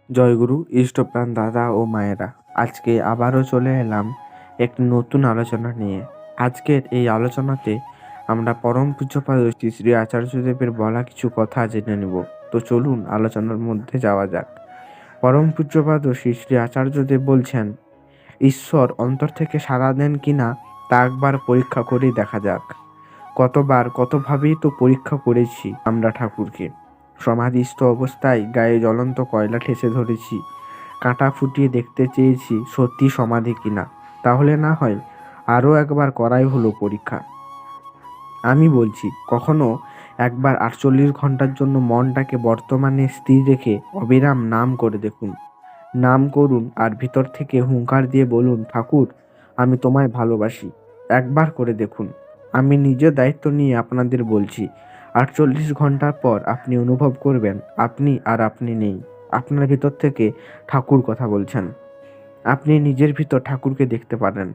জয়গুরু ইষ্টপ্রাণ দাদা ও মায়েরা, আজকে আবারও চলে এলাম একটি নতুন আলোচনা নিয়ে। আজকের এই আলোচনাতে আমরা পরম পূজ্যপাদ শ্রী শ্রী আচার্যদেবের বলা কিছু কথা জেনে নেব। তো চলুন আলোচনার মধ্যে যাওয়া যাক। পরম পূজ্যপাদ শ্রী শ্রী আচার্যদেব বলছেন, ঈশ্বর অন্তর থেকে সাড়া দেন কিনা তা একবার পরীক্ষা করেই দেখা যাক। কতবার কতভাবেই তো পরীক্ষা করেছি আমরা ঠাকুরকে। সমাধিস্থ অবস্থায় গায়ে জ্বলন্ত কয়লা ঠেসে ধরেছি, কাঁটা ফুটিয়ে দেখতে চেয়েছি সত্যি সমাধি কিনা। তাহলে না হয় আরও একবার করাই হলো পরীক্ষা। আমি বলছি, কখনো একবার 48 ঘন্টার জন্য মনটাকে বর্তমানে স্থির রেখে অবিরাম নাম করে দেখুন। নাম করুন আর ভিতর থেকে হুঙ্কার দিয়ে বলুন, ঠাকুর আমি তোমায় ভালোবাসি। একবার করে দেখুন। আমি নিজের দায়িত্ব নিয়ে আপনাদের বলছি, 48 ঘন্টার পর আপনি অনুভব করবেন আপনি আর আপনি নেই। আপনার ভিতর থেকে ঠাকুর কথা বলছেন। আপনি নিজের ভিতর ঠাকুরকে দেখতে পারেন,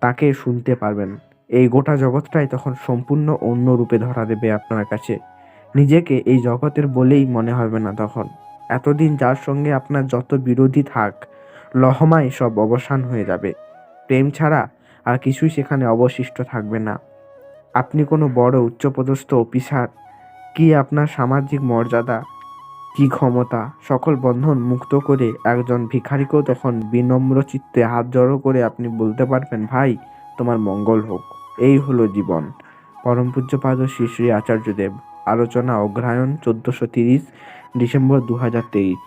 তাকে শুনতে পারবেন। এই গোটা জগৎটাই তখন সম্পূর্ণ অন্য রূপে ধরা দেবে আপনার কাছে। নিজেকে এই জগতের বলেই মনে হবে না তখন। এতদিন যার সঙ্গে আপনার যত বিরোধী থাক, লহমায় সব অবসান হয়ে যাবে। প্রেম ছাড়া আর কিছুই সেখানে অবশিষ্ট থাকবে না। আপনি কোনো বড় উচ্চপদস্থ অফিসার, কি আপনার সামাজিক মর্যাদা, কি ক্ষমতা, সকল বন্ধন মুক্ত করে একজন ভিখারিকেও তখন বিনম্র চিত্তে হাত জড়ো করে আপনি বলতে পারবেন, ভাই তোমার মঙ্গল হোক। এই হলো জীবন। পরম পূজ্যপাদ শ্রী শ্রী আচার্যদেব। আলোচনা অগ্রহায়ণ 1430 ডিসেম্বর 2023।